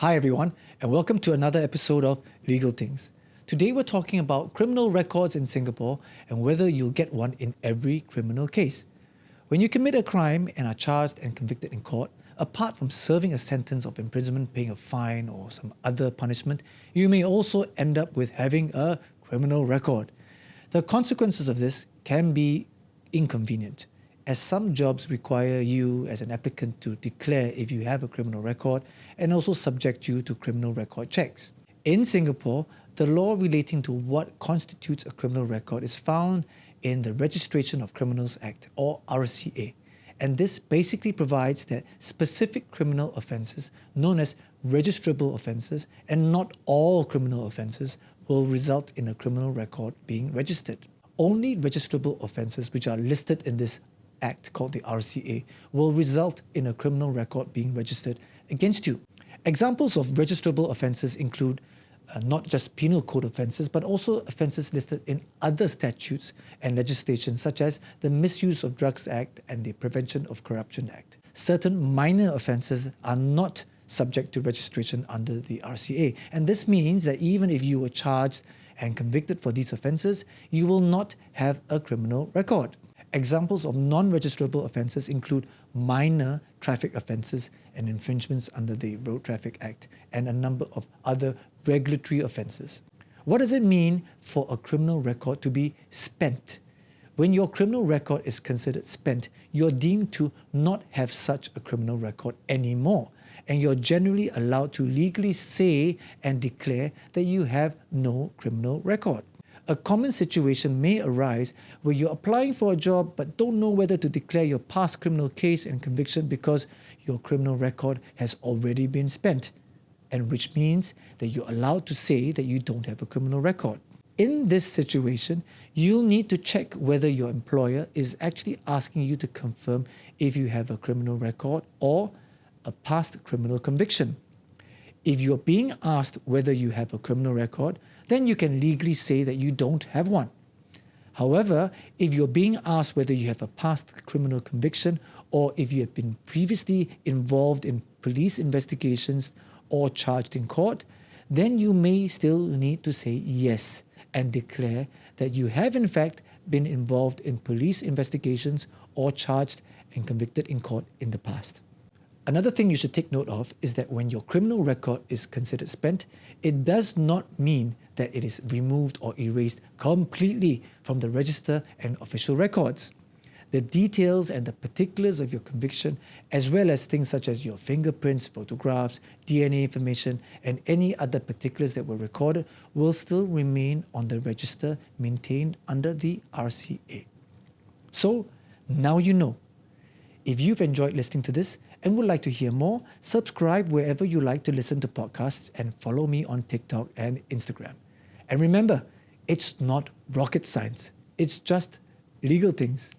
Hi everyone, and welcome to another episode of Legal Tings. Today we're talking about criminal records in Singapore and whether you'll get one in every criminal case. When you commit a crime and are charged and convicted in court, apart from serving a sentence of imprisonment, paying a fine or some other punishment, you may also end up with having a criminal record. The consequences of this can be inconvenient, as some jobs require you as an applicant to declare if you have a criminal record and also subject you to criminal record checks. In Singapore, the law relating to what constitutes a criminal record is found in the Registration of Criminals Act, or RCA. And this basically provides that specific criminal offences, known as registrable offences, and not all criminal offences, will result in a criminal record being registered. Only registrable offences which are listed in this Act called the RCA will result in a criminal record being registered against you. Examples of registrable offences include not just penal code offences, but also offences listed in other statutes and legislation, such as the Misuse of Drugs Act and the Prevention of Corruption Act. Certain minor offences are not subject to registration under the RCA, and this means that even if you were charged and convicted for these offences, you will not have a criminal record. Examples of non-registrable offences include minor traffic offences and infringements under the Road Traffic Act and a number of other regulatory offences. What does it mean for a criminal record to be spent? When your criminal record is considered spent, you're deemed to not have such a criminal record anymore, and you're generally allowed to legally say and declare that you have no criminal record. A common situation may arise where you're applying for a job but don't know whether to declare your past criminal case and conviction because your criminal record has already been spent, and which means that you're allowed to say that you don't have a criminal record. In this situation, you'll need to check whether your employer is actually asking you to confirm if you have a criminal record or a past criminal conviction. If you're being asked whether you have a criminal record, then you can legally say that you don't have one. However, if you're being asked whether you have a past criminal conviction or if you have been previously involved in police investigations or charged in court, then you may still need to say yes and declare that you have in fact been involved in police investigations or charged and convicted in court in the past. Another thing you should take note of is that when your criminal record is considered spent, it does not mean that it is removed or erased completely from the register and official records. The details and the particulars of your conviction, as well as things such as your fingerprints, photographs, DNA information, and any other particulars that were recorded, will still remain on the register maintained under the RCA. So, now you know. If you've enjoyed listening to this and would like to hear more, subscribe wherever you like to listen to podcasts and follow me on TikTok and Instagram. And remember, it's not rocket science. It's just legal things.